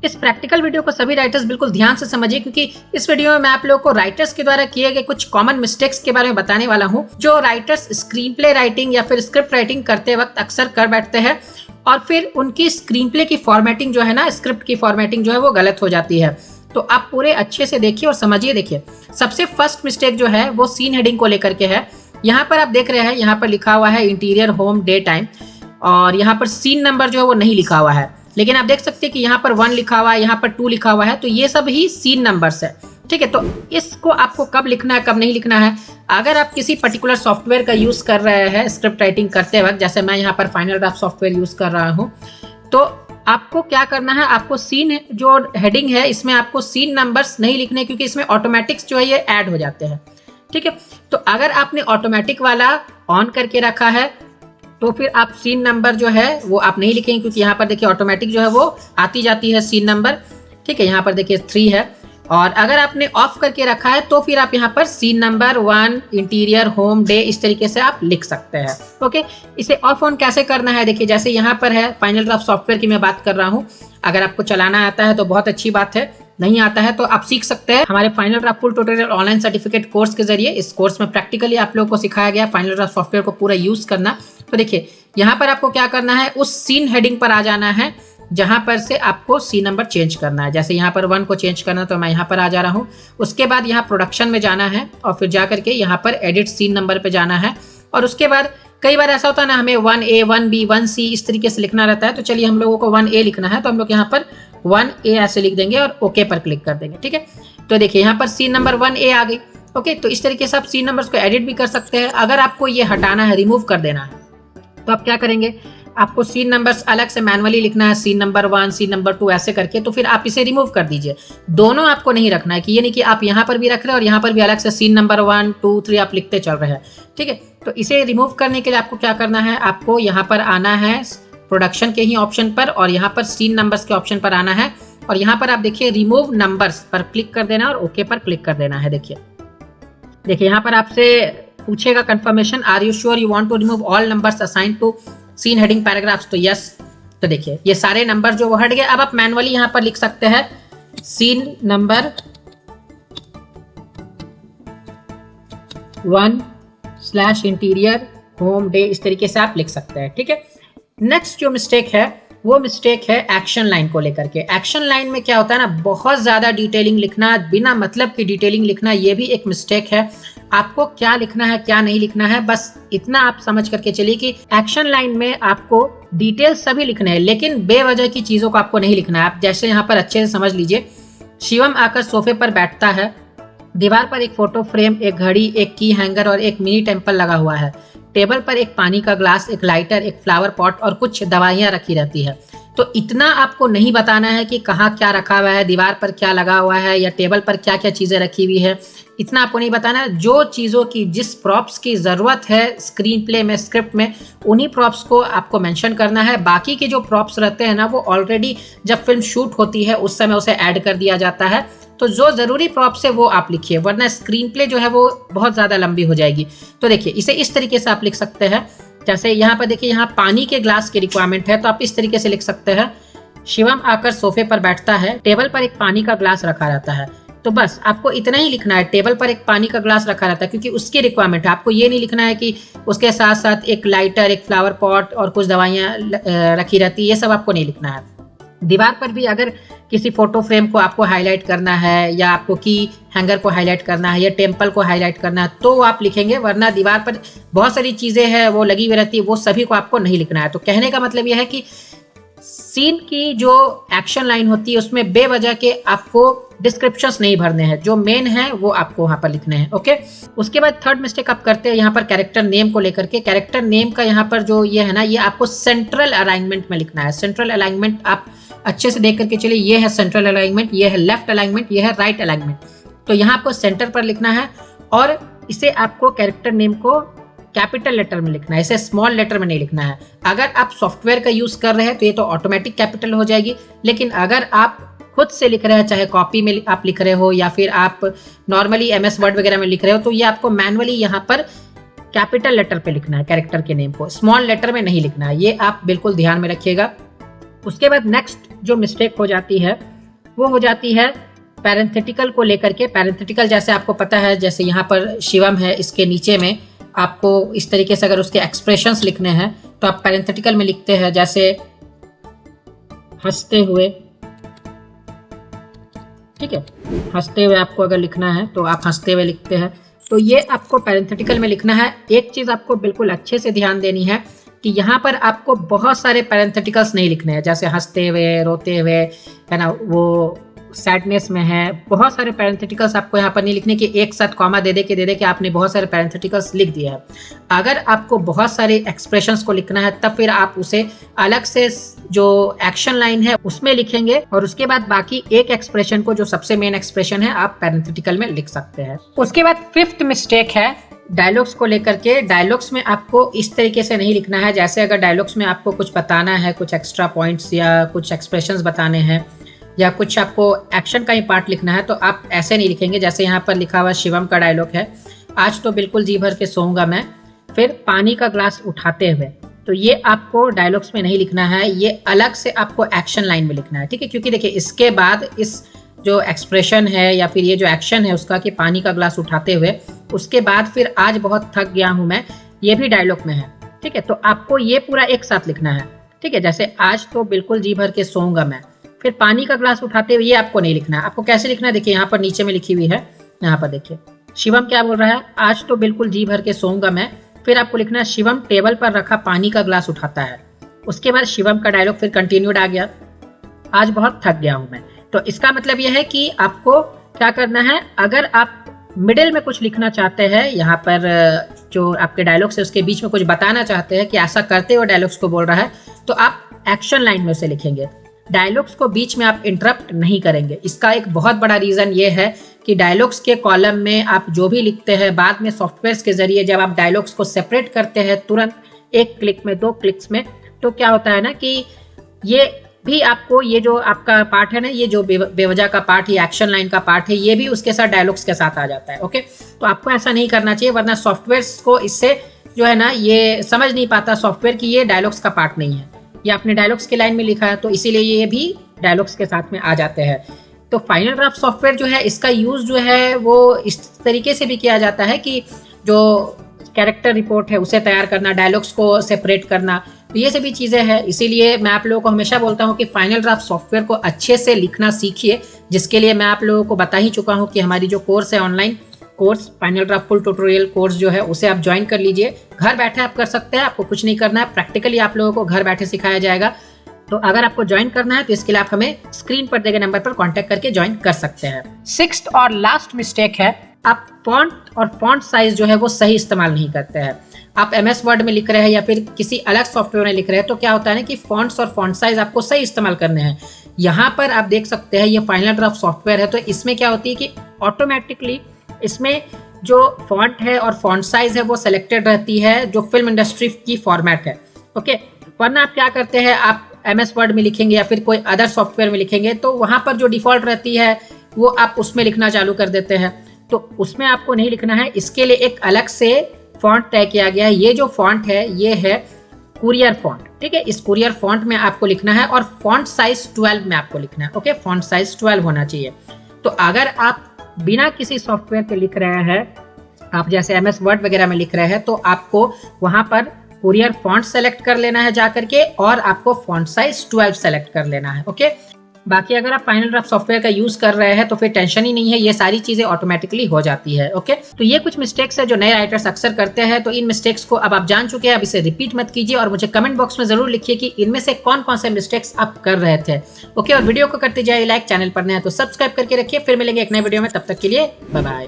इस practical video को सभी राइटर्स बिल्कुल ध्यान से समझिए, क्योंकि इस वीडियो में मैं आप लोगों को राइटर्स के द्वारा किए गए कुछ कॉमन मिस्टेक्स के बारे में बताने वाला हूं, जो राइटर्स स्क्रीन प्ले राइटिंग या फिर स्क्रिप्ट राइटिंग करते वक्त अक्सर कर बैठते हैं और फिर उनकी स्क्रीन प्ले की फॉर्मेटिंग जो है ना, स्क्रिप्ट की फॉर्मेटिंग जो है वो गलत हो जाती है। तो आप पूरे अच्छे से देखिए और समझिए। देखिए, सबसे फर्स्ट मिस्टेक जो है वो सीन हेडिंग को लेकर के है। यहाँ पर आप देख रहे हैं, यहाँ पर लिखा हुआ है इंटीरियर होम डे टाइम, और यहाँ पर सीन नंबर जो है वो नहीं लिखा हुआ है, लेकिन आप देख सकते हैं कि यहाँ पर 1 लिखा हुआ है, यहाँ पर 2 लिखा हुआ है, तो ये सब ही सीन नंबर्स है। ठीक है, तो इसको आपको कब लिखना है, कब नहीं लिखना है। अगर आप किसी पर्टिकुलर सॉफ्टवेयर का यूज कर रहे हैं स्क्रिप्ट राइटिंग करते वक्त, जैसे मैं यहाँ पर फाइनल ड्राफ्ट सॉफ्टवेयर यूज कर रहा हूँ, तो आपको क्या करना है, आपको सीन जो हेडिंग है इसमें आपको सीन नंबर्स नहीं लिखने, क्योंकि इसमें ऑटोमेटिक्स जो है ये ऐड हो जाते हैं। ठीक है, तो अगर आपने ऑटोमेटिक वाला ऑन करके रखा है तो फिर आप सीन नंबर जो है वो आप नहीं लिखेंगे, क्योंकि यहाँ पर देखिए ऑटोमेटिक जो है वो आती जाती है सीन नंबर। ठीक है, यहाँ पर देखिए 3 है, और अगर आपने ऑफ करके रखा है तो फिर आप यहाँ पर scene number 1 interior home day इस तरीके से आप लिख सकते हैं। ओके, इसे ऑफ ऑन कैसे करना है, देखिए जैसे यहाँ पर है फाइनल ड्राफ्ट सॉफ्टवेयर की मैं बात कर रहा हूँ। अगर आपको चलाना आता है तो बहुत अच्छी बात है, नहीं आता है तो आप सीख सकते हैं हमारे final draft full tutorial online certificate course के जरिए। इस कोर्स में प्रैक्टिकली आप लोगों को सिखाया गया फाइनल ड्राफ्ट सॉफ्टवेयर को पूरा यूज करना। तो देखिए यहाँ पर आपको क्या करना है, उस सीन हेडिंग पर आ जाना है जहां पर से आपको सीन नंबर चेंज करना है। जैसे यहाँ पर 1 को चेंज करना, तो मैं यहाँ पर आ जा रहा हूँ। उसके बाद यहाँ प्रोडक्शन में जाना है और फिर जा करके यहाँ पर एडिट सीन नंबर पे जाना है, और उसके बाद कई बार ऐसा होता है ना, हमें 1A 1B 1C इस तरीके से लिखना रहता है। तो चलिए हम लोगों को 1A लिखना है, तो हम लोग यहाँ पर 1A ऐसे लिख देंगे और ओके पर क्लिक कर देंगे। ठीक है, तो देखिए यहाँ पर सीन नंबर 1A आ गई। ओके, तो इस तरीके से आप सीन नंबर्स को एडिट भी कर सकते हैं। अगर आपको ये हटाना है, रिमूव कर देना है, तो आप क्या करेंगे, आपको सीन नंबर्स अलग से मैनुअली लिखना है, सीन नंबर 1 सीन नंबर 2 ऐसे करके, तो फिर आप इसे रिमूव कर दीजिए। दोनों आपको नहीं रखना है, कि ये नहीं कि आप यहाँ पर भी रख रहे हैं और यहाँ पर भी अलग से सीन नंबर 1 2 3 आप लिखते चल रहे हैं। ठीक है, तो इसे रिमूव करने के लिए आपको क्या करना है, आपको यहाँ पर आना है प्रोडक्शन के ही ऑप्शन पर, और यहाँ पर सीन नंबर्स के ऑप्शन पर आना है, और यहाँ पर आप देखिए रिमूव नंबर्स पर क्लिक कर देना और ओके पर क्लिक कर देना है। देखिए यहाँ पर आपसे पूछेगा confirmation, are you sure you want to remove all numbers assigned to scene heading paragraphs, तो यस। तो देखिए ये सारे नंबर जो वो हट गए। अब आप मैनुअली यहाँ पर लिख सकते हैं scene number 1 interior home day, इस तरीके से आप लिख सकते हैं। ठीक है, नेक्स्ट जो मिस्टेक है वो मिस्टेक है एक्शन लाइन को लेकर के। एक्शन लाइन में क्या होता है ना, बहुत ज्यादा डिटेलिंग लिखना, बिना मतलब की डिटेलिंग लिखना, ये भी एक मिस्टेक है। आपको क्या लिखना है क्या नहीं लिखना है, बस इतना आप समझ करके चलिए कि एक्शन लाइन में आपको डिटेल्स सभी लिखने हैं, लेकिन बेवजह की चीजों को आपको नहीं लिखना है। आप जैसे यहाँ पर अच्छे से समझ लीजिए, शिवम आकर सोफे पर बैठता है, दीवार पर एक फोटो फ्रेम, एक घड़ी, एक की हैंगर और एक मिनी टेम्पल लगा हुआ है। टेबल पर एक पानी का ग्लास, एक लाइटर, एक फ्लावर पॉट और कुछ दवाइयाँ रखी रहती है। तो इतना आपको नहीं बताना है कि कहाँ क्या रखा हुआ है, दीवार पर क्या लगा हुआ है या टेबल पर क्या क्या चीजें रखी हुई है, इतना आपको नहीं बताना है। जो चीज़ों की जिस प्रॉप्स की ज़रूरत है स्क्रीन प्ले में, स्क्रिप्ट में, उन्हीं प्रॉप्स को आपको मेंशन करना है। बाकी के जो प्रॉप्स रहते हैं ना, वो ऑलरेडी जब फिल्म शूट होती है उस समय उसे ऐड कर दिया जाता है। तो जो ज़रूरी प्रॉप्स है वो आप लिखिए, वरना स्क्रीन प्ले जो है वो बहुत ज़्यादा लंबी हो जाएगी। तो देखिए इसे इस तरीके से आप लिख सकते हैं। जैसे यहाँ पर देखिए, यहाँ पानी के ग्लास की रिक्वायरमेंट है, तो आप इस तरीके से लिख सकते हैं, शिवम आकर सोफे पर बैठता है, टेबल पर एक पानी का ग्लास रखा रहता है। तो बस आपको इतना ही लिखना है, टेबल पर एक पानी का ग्लास रखा रहता है, क्योंकि उसकी रिक्वायरमेंट है। आपको ये नहीं लिखना है कि उसके साथ साथ एक लाइटर, एक फ्लावर पॉट और कुछ दवाइयाँ रखी रहती है, ये सब आपको नहीं लिखना है। दीवार पर भी अगर किसी फोटो फ्रेम को आपको हाईलाइट करना है, या आपको की हैंगर को हाईलाइट करना है, या टेम्पल को हाईलाइट करना है, तो आप लिखेंगे, वरना दीवार पर बहुत सारी चीज़ें हैं वो लगी हुई रहती है, वो सभी को आपको नहीं लिखना है। तो कहने का मतलब यह है कि सीन की जो एक्शन लाइन होती है उसमें बेवजह के आपको डिस्क्रिप्शंस नहीं भरने हैं, जो मेन है वो आपको वहां पर लिखने हैं। ओके, उसके बाद थर्ड मिस्टेक आप करते हैं यहाँ पर कैरेक्टर नेम को लेकर के। कैरेक्टर नेम का यहाँ पर जो ये है ना, ये आपको सेंट्रल अलाइनमेंट में लिखना है। सेंट्रल अलाइनमेंट आप अच्छे से देख करके चलिए, ये है सेंट्रल अलाइनमेंट, ये है लेफ्ट अलाइनमेंट, ये है राइट अलाइनमेंट। तो यहाँ आपको सेंटर पर लिखना है, और इसे आपको कैरेक्टर नेम को कैपिटल लेटर में लिखना है, इसे स्मॉल लेटर में नहीं लिखना है। अगर आप सॉफ्टवेयर का यूज कर रहे हैं तो ये तो ऑटोमेटिक कैपिटल हो जाएगी, लेकिन अगर आप खुद से लिख रहे हैं, चाहे कॉपी में आप लिख रहे हो या फिर आप नॉर्मली MS वर्ड वगैरह में लिख रहे हो, तो ये आपको मैनुअली यहाँ पर कैपिटल लेटर पे लिखना है। कैरेक्टर के नेम को स्मॉल लेटर में नहीं लिखना है, ये आप बिल्कुल ध्यान में रखिएगा। उसके बाद नेक्स्ट जो मिस्टेक हो जाती है वो हो जाती है पैरेंथेटिकल को लेकर के। पैरेंथेटिकल जैसे आपको पता है, जैसे यहाँ पर शिवम है, इसके नीचे में आपको इस तरीके से अगर उसके एक्सप्रेशंस लिखने हैं तो आप पैरेंथेटिकल में लिखते हैं, जैसे हंसते हुए, ठीक है, हंसते हुए आपको अगर लिखना है तो आप हंसते हुए लिखते हैं। तो ये आपको पैरेंथेटिकल में लिखना है। एक चीज़ आपको बिल्कुल अच्छे से ध्यान देनी है कि यहाँ पर आपको बहुत सारे पैरेंथेटिकल्स नहीं लिखने हैं, जैसे हंसते हुए, रोते हुए, है ना, वो सैडनेस में है, बहुत सारे पैरेंथेटिकल्स आपको यहाँ पर नहीं लिखने कि एक साथ कॉमा दे दे के आपने बहुत सारे पैरेंथेटिकल्स लिख दिया है। अगर आपको बहुत सारे एक्सप्रेशंस को लिखना है तब फिर आप उसे अलग से जो एक्शन लाइन है उसमें लिखेंगे, और उसके बाद बाकी एक एक्सप्रेशन को, जो सबसे मेन एक्सप्रेशन है, आप पैरेंथेटिकल में लिख सकते हैं। उसके बाद 5th मिस्टेक है डायलॉग्स को लेकर के। डायलॉग्स में आपको इस तरीके से नहीं लिखना है, जैसे अगर डायलॉग्स में आपको कुछ बताना है, कुछ एक्स्ट्रा पॉइंट्स या कुछ एक्सप्रेशंस बताने हैं या कुछ आपको एक्शन का ही पार्ट लिखना है, तो आप ऐसे नहीं लिखेंगे। जैसे यहाँ पर लिखा हुआ शिवम का डायलॉग है, आज तो बिल्कुल जी भर के सोऊंगा मैं, फिर पानी का ग्लास उठाते हुए। तो ये आपको डायलॉग्स में नहीं लिखना है, ये अलग से आपको एक्शन लाइन में लिखना है, ठीक है। क्योंकि देखिए इसके बाद इस जो एक्सप्रेशन है या फिर ये जो एक्शन है उसका कि पानी का ग्लास उठाते हुए, उसके बाद फिर आज बहुत थक गया हूँ मैं, ये भी डायलॉग में है, ठीक है। तो आपको ये पूरा एक साथ लिखना है, ठीक है। जैसे आज तो बिल्कुल जी भर के सोऊंगा मैं, फिर पानी का ग्लास उठाते हुए, ये आपको नहीं लिखना है। आपको कैसे लिखना है, देखिए यहाँ पर नीचे में लिखी हुई है, यहाँ पर देखिए शिवम क्या बोल रहा है, आज तो बिल्कुल जी भर के सोऊंगा मैं। फिर आपको लिखना है शिवम टेबल पर रखा पानी का ग्लास उठाता है। उसके बाद शिवम का डायलॉग फिर कंटिन्यूड आ गया, आज बहुत थक गया हूं मैं। तो इसका मतलब यह है कि आपको क्या करना है, अगर आप मिडिल में कुछ लिखना चाहते हैं, यहाँ पर जो आपके डायलॉग्स है उसके बीच में कुछ बताना चाहते हैं कि ऐसा करते हुए डायलॉग्स को बोल रहा है, तो आप एक्शन लाइन में उसे लिखेंगे। डायलॉग्स को बीच में आप इंटरप्ट नहीं करेंगे। इसका एक बहुत बड़ा रीजन ये है कि डायलॉग्स के कॉलम में आप जो भी लिखते हैं, बाद में सॉफ्टवेयर के जरिए जब आप डायलॉग्स को सेपरेट करते हैं तुरंत एक क्लिक में, 2 क्लिक्स में, तो क्या होता है ना कि ये भी आपको, ये जो आपका पार्ट है ना, ये जो बेवजह का पार्ट, ये एक्शन लाइन का पार्ट है, ये भी उसके साथ डायलॉग्स के साथ आ जाता है। ओके, तो आपको ऐसा नहीं करना चाहिए, वरना सॉफ्टवेयर को इससे जो है ना ये समझ नहीं पाता सॉफ्टवेयर की ये डायलॉग्स का पार्ट नहीं है, ये आपने डायलॉग्स की लाइन में लिखा है, तो इसीलिए ये भी डायलॉग्स के साथ में आ जाते हैं। तो फाइनल ड्राफ्ट सॉफ्टवेयर जो है इसका यूज जो है वो इस तरीके से भी किया जाता है कि जो कैरेक्टर रिपोर्ट है उसे तैयार करना, डायलॉग्स को सेपरेट करना, तो ये सभी चीज़ें हैं। इसीलिए मैं आप लोगों को हमेशा बोलता हूँ कि फाइनल ड्राफ्ट सॉफ्टवेयर को अच्छे से लिखना सीखिए, जिसके लिए मैं आप लोगों को बता ही चुका हूँ कि हमारी जो कोर्स है, online course final draft full tutorial course जो है उसे आप ज्वाइन कर लीजिए। घर बैठे आप कर सकते हैं, आपको कुछ नहीं करना है, प्रैक्टिकली आप लोगों को घर बैठे सिखाया जाएगा। तो अगर आपको ज्वाइन करना है तो इसके लिए आप हमें स्क्रीन पर दिए गए नंबर पर कांटेक्ट करके ज्वाइन कर सकते हैं। 6th और लास्ट मिस्टेक है, आप फॉन्ट और फॉन्ट साइज जो है वो सही इस्तेमाल नहीं करते हैं। आप MS वर्ड में लिख रहे हैं या फिर किसी अलग सॉफ्टवेयर में लिख रहे हैं, तो क्या होता है ना कि फॉन्ट्स और फॉन्ट साइज आपको सही इस्तेमाल करने हैं। यहाँ पर आप देख सकते हैं ये फाइनल ड्राफ्ट सॉफ्टवेयर है, तो इसमें क्या होती है कि ऑटोमेटिकली इसमें जो फॉन्ट है और फॉन्ट साइज है वो सिलेक्टेड रहती है, जो फिल्म इंडस्ट्री की फॉर्मेट है। ओके, वरना आप क्या करते हैं, आप MS वर्ड में लिखेंगे या फिर कोई अदर सॉफ्टवेयर में लिखेंगे तो वहाँ पर जो डिफ़ॉल्ट रहती है वो आप उसमें लिखना चालू कर देते हैं, तो उसमें आपको नहीं लिखना है। इसके लिए एक अलग से फॉन्ट तय किया गया है। ये जो फॉन्ट है ये है कुरियर फॉन्ट, ठीक है। इस कुरियर फॉन्ट में आपको लिखना है और फॉन्ट साइज 12 में आपको लिखना है। ओके, फॉन्ट साइज 12 होना चाहिए। तो अगर आप बिना किसी सॉफ्टवेयर के लिख रहे हैं, आप जैसे MS वर्ड वगैरह में लिख रहे हैं, तो आपको वहाँ पर कुरियर फॉन्ट सेलेक्ट कर लेना है जाकर के, और आपको फॉन्ट साइज 12 सेलेक्ट कर लेना है। ओके, बाकी अगर आप फाइनल ड्राफ्ट सॉफ्टवेयर का यूज कर रहे हैं तो फिर टेंशन ही नहीं है, ये सारी चीजें ऑटोमेटिकली हो जाती है। ओके, तो ये कुछ मिस्टेक्स है जो नए राइटर्स अक्सर करते हैं। तो इन मिस्टेक्स को अब आप जान चुके हैं, अब इसे रिपीट मत कीजिए और मुझे कमेंट बॉक्स में जरूर लिखिए कि इनमें से कौन कौन से मिस्टेक्स आप कर रहे थे। ओके, और वीडियो को करते जाइए लाइक, चैनल पर नए हैं तो सब्सक्राइब करके रखिए। फिर मिलेंगे एक नए वीडियो में, तब तक के लिए बाय बाय।